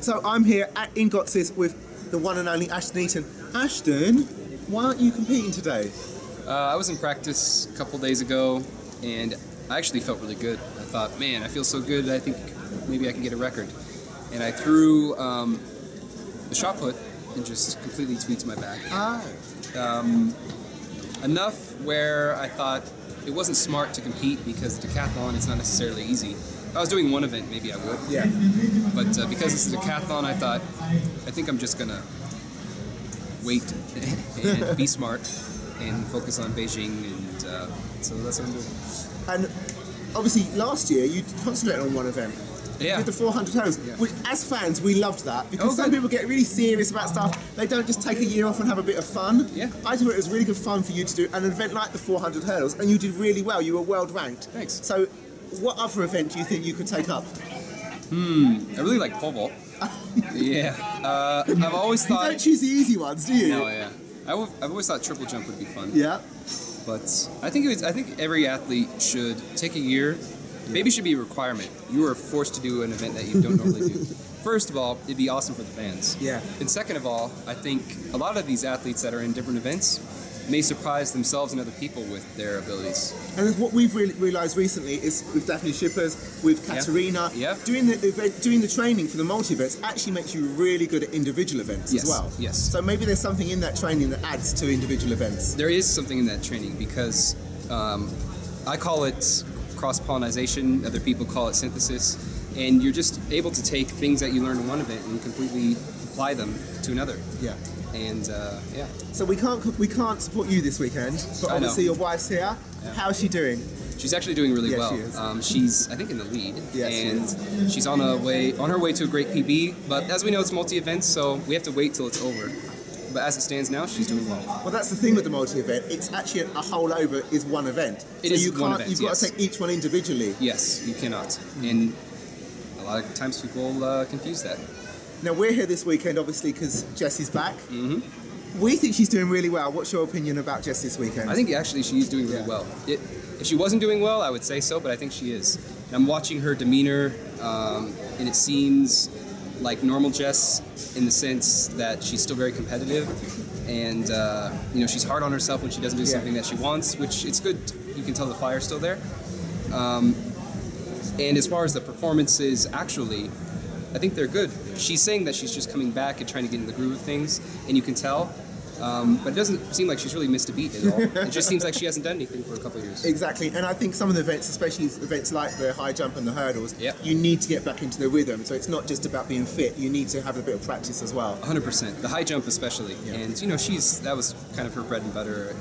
So I'm here in Gotzis with the one and only Ashton Eaton. Ashton, why aren't you competing today? I was in practice a couple days ago, and I actually felt really good. I thought, man, I feel so good, I think maybe I can get a record. And I threw the shot put and just completely tweaked my back. Enough where I thought it wasn't smart to compete because decathlon is not necessarily easy. If I was doing one event, maybe I would. Yeah. But because it's a decathlon, I thought, I think I'm just gonna wait and be smart and focus on Beijing, and so that's what I'm doing. And obviously last year you concentrated on one event. Yeah. With the 400 hurdles, which as fans we loved that because some people get really serious about stuff. They don't just take a year off and have a bit of fun. Yeah. I thought it was really good fun for you to do an event like the 400 hurdles, and you did really well. You were world ranked. Thanks. So, what other event do you think you could take up? I really like pole vault. Yeah. I've always thought. You don't choose the easy ones, do you? No, yeah. I've always thought triple jump would be fun. Yeah. But I think every athlete should take a year. Maybe it should be a requirement. You are forced to do an event that you don't normally do. First of all, it'd be awesome for the fans. Yeah. And second of all, I think a lot of these athletes that are in different events may surprise themselves and other people with their abilities. And what we've realised recently is with Daphne Shippers, with Katerina, doing the training for the multi-events actually makes you really good at individual events as well. Yes. So maybe there's something in that training that adds to individual events. There is something in that training because I call it cross-pollination, other people call it synthesis, and you're just able to take things that you learn in one event and completely apply them to another. Yeah. And yeah. So we can't support you this weekend, but obviously your wife's here. Yeah. How's she doing? She's actually doing really well. She is. She's, I think, in the lead, yes, and she's on her way to a great PB. But as we know, it's multi-events, so we have to wait till it's over. But as it stands now, she's doing well. Well, that's the thing with the multi-event. It's actually a whole over is one event. It is one event. You've got to take each one individually. Yes, you cannot. And a lot of times people confuse that. Now we're here this weekend, obviously, because Jessie's back. Mm-hmm. We think she's doing really well. What's your opinion about Jess this weekend? I think actually she's doing really well. If she wasn't doing well, I would say so, but I think she is. And I'm watching her demeanor, and it seems like normal Jess in the sense that she's still very competitive, and she's hard on herself when she doesn't do something that she wants, which it's good. You can tell the fire's still there. And as far as the performances, actually, I think they're good. She's saying that she's just coming back and trying to get in the groove of things, and you can tell. But it doesn't seem like she's really missed a beat at all. It just seems like she hasn't done anything for a couple of years. Exactly, and I think some of the events, especially events like the high jump and the hurdles, you need to get back into the rhythm. So it's not just about being fit, you need to have a bit of practice as well. 100%. The high jump especially. Yeah. And that was kind of her bread and butter.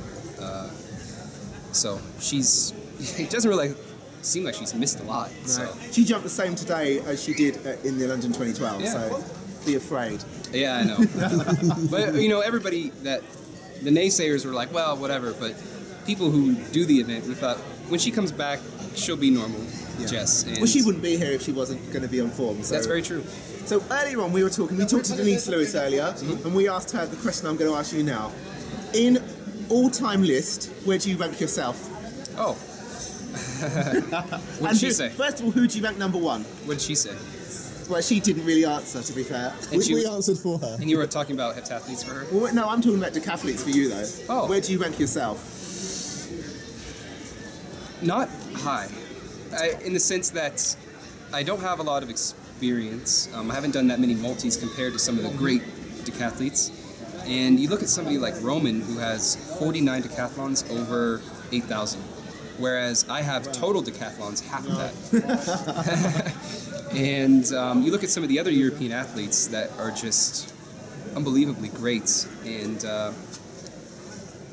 So it doesn't really seem like she's missed a lot. No. So. She jumped the same today as she did in the London 2012, so be afraid. Yeah, I know. But, everybody the naysayers were like, well, whatever, but people who do the event, we thought, when she comes back, she'll be normal, Jess. And well, she wouldn't be here if she wasn't going to be on form. So. That's very true. So earlier on, we talked to Denise Lewis earlier, and we asked her the question I'm going to ask you now. In all-time list, where do you rank yourself? Oh. What did she say? First of all, who do you rank number one? What did she say? Well, she didn't really answer, to be fair. We answered for her. And you were talking about heptathletes for her? Well, no, I'm talking about decathletes for you, though. Oh. Where do you rank yourself? Not high. In the sense that I don't have a lot of experience. I haven't done that many multis compared to some of the great decathletes. And you look at somebody like Roman, who has 49 decathlons over 8,000. Whereas I have total decathlons, half of that. And you look at some of the other European athletes that are just unbelievably great. And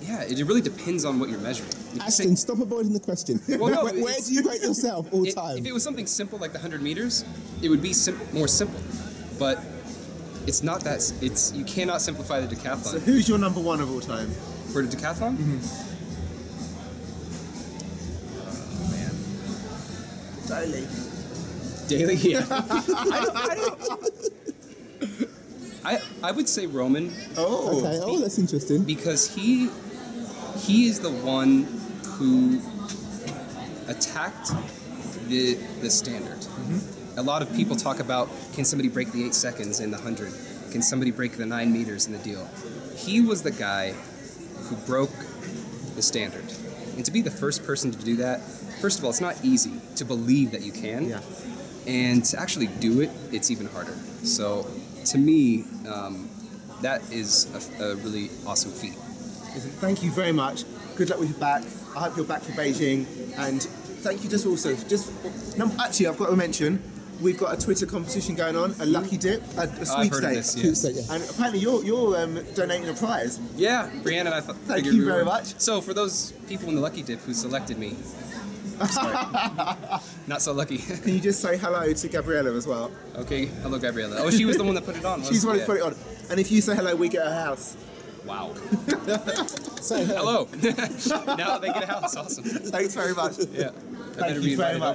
it really depends on what you're measuring. Ashton, stop avoiding the question. Well, no, where do you rate yourself all time? If it was something simple like the 100 meters, it would be more simple. But it's not that. You cannot simplify the decathlon. So who's your number one of all time? For the decathlon? Mm-hmm. Daily, yeah. I would say Roman. Oh, okay. Oh, that's interesting. Because he is the one who attacked the standard. a lot of people talk about, can somebody break the 8 seconds in the 100? Can somebody break the 9 meters in the deal? He was the guy who broke the standard. And to be the first person to do that, first of all, it's not easy to believe that you can. Yeah. And to actually do it, it's even harder. So to me, that is a really awesome feat. Thank you very much. Good luck with your back. I hope you're back for Beijing. And thank you actually, I've got to mention, we've got a Twitter competition going on, a lucky dip, a I've heard of this, sweepstakes. yeah. And apparently you're donating a prize. Yeah, Brianna and I Thank you very much. So for those people in the lucky dip who selected me, sorry, not so lucky. Can you just say hello to Gabriella as well? Okay, hello Gabriella. Oh, she was the one that put it on. She's the one who put it on. And if you say hello, we get a house. Wow. Say hello. Now they get a house. Awesome. Thanks very much. Yeah. Thank you very much.